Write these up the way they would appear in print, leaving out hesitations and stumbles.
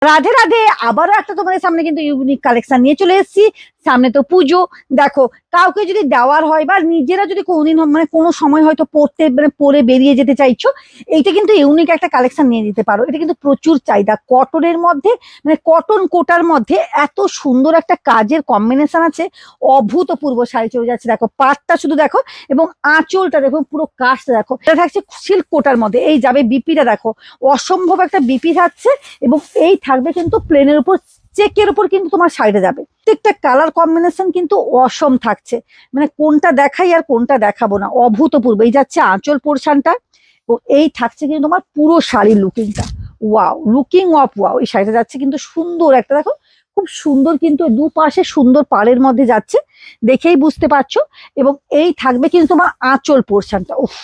রাধে রাধে, আবারও একটা তোমাদের সামনে কিন্তু ইউনিক কালেকশন নিয়ে চলে এসেছি। সামনে তো পুজো। দেখো, কাউকে যদি দেওয়ার হয় বা নিজেরা যদি কোনোদিন মানে কোনো সময় হয়তো পড়তে মানে পরে বেরিয়ে যেতে চাইছো, এইটা কিন্তু ইউনিক একটা কালেকশন নিয়ে দিতে পারো। এটা কিন্তু প্রচুর চাহিদা কটনের মধ্যে, মানে কটন কোটার মধ্যে এত সুন্দর একটা কাজের কম্বিনেশন আছে। অভূতপূর্ব শাড়ি চলে যাচ্ছে। দেখো পাটটা শুধু দেখো, এবং আঁচলটা দেখো, পুরো কাজটা দেখো। এটা থাকছে সিল্ক কোটার মধ্যে। এই যাবে বিপিটা দেখো, অসম্ভব একটা বিপি থাকছে। এবং এই থাকবে কিন্তু প্লেনের উপর, চেকের উপর কিন্তু তোমার শাড়িটা যাবে। প্রত্যেকটা কালার কম্বিনেশন কিন্তু অসম থাকছে। মানে কোনটা দেখাই আর কোনটা দেখাবো না, অভূতপূর্ব। এই যাচ্ছে আঁচল পোর্শনটা, ও এই থাকছে কিন্তু তোমার পুরো শাড়ির লুকিংটা। Wow, looking of wow. এই শাড়িটা যাচ্ছে কিন্তু সুন্দর একটা, দেখো খুব সুন্দর, কিন্তু দুপাশে সুন্দর পাড়ের মধ্যে যাচ্ছে, দেখেই বুঝতে পারছো। এবং এই থাকবে কিন্তু তোমার আঁচল পোর্শনটা। উফ,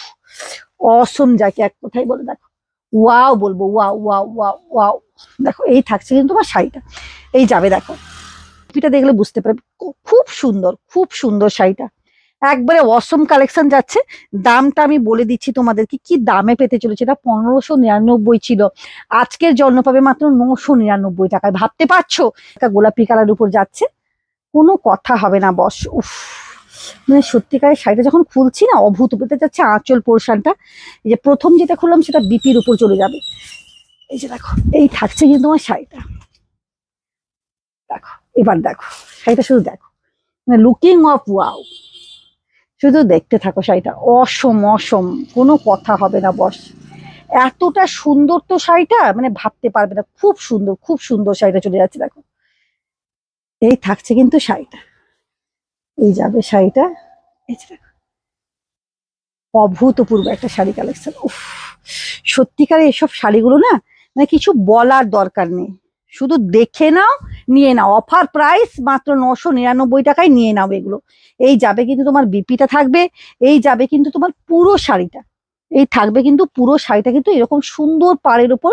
অসম, যাকে এক কথাই বলে দেখো ওয়াও বলবো, ওয়াও ওয়াও ওয়াও ওয়াও। দেখো এই থাকছে কিন্তু তোমার শাড়িটা, এই যাবে দেখো, এটা দেখলে বুঝতে পারবে। খুব সুন্দর, খুব সুন্দর শাড়িটা, একবারে অসম কালেকশন যাচ্ছে। দামটা আমি বলে দিচ্ছি তোমাদেরকে কি দামে পেতে চলেছে। এটা 1599 ছিল, আজকের জন্য পাবে মাত্র 999 টাকায়। ভাবতে পারছো, একটা গোলাপি কালার উপর যাচ্ছে, কোনো কথা হবে না বস। উফ, মানে সত্যিকারের শাড়িটা যখন খুলছি না, অভূতপূর্ব যাচ্ছে আঁচল পোর্শনটা। এই যে প্রথম যেটা খুললাম সেটা বিপির উপর চলে যাবে। এই যে দেখো, এই থাকছে কিন্তু তোমার শাড়িটা। দেখো, এবার দেখো শাড়িটা, শুধু দেখো, মানে লুকিং অফ ওয়াও। শুধু দেখতে থাকো শাড়িটা, অসম অসম, কোনো কথা হবে না বস। এতটা সুন্দর তো শাড়িটা, মানে ভাবতে পারবে না। খুব সুন্দর, খুব সুন্দর শাড়িটা চলে যাচ্ছে দেখো। এই থাকছে কিন্তু শাড়িটা, এই যাবে শাড়িটা। এই যে দেখো, অভূতপূর্ব একটা শাড়ি কালেকশন। উফ, সত্যিকারে এসব শাড়িগুলো না, মানে কিছু বলার দরকার নেই, শুধু দেখে নাও, নিয়ে নাও। অফার প্রাইস মাত্র 999 টাকায় নিয়ে নাও এগুলো। এই যাবে কিন্তু তোমার বিপিটা থাকবে, এই যাবে কিন্তু তোমার পুরো শাড়িটা, এই থাকবে কিন্তু পুরো শাড়িটা কিন্তু এরকম সুন্দর পাড়ের উপর।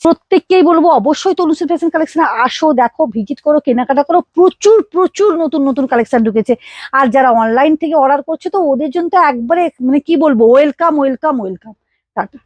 প্রত্যেককেই বলবো অবশ্যই তনুশ্রী ফ্যাশন কালেকশনে আসো, দেখো, ভিজিট করো, কেনাকাটা করো। প্রচুর প্রচুর নতুন নতুন কালেকশন ঢুকেছে। আর যারা অনলাইন থেকে অর্ডার করছে, তো ওদের জন্য তো একবারে মানে কি বলবো, ওয়েলকাম ওয়েলকাম ওয়েলকাম। টাটা।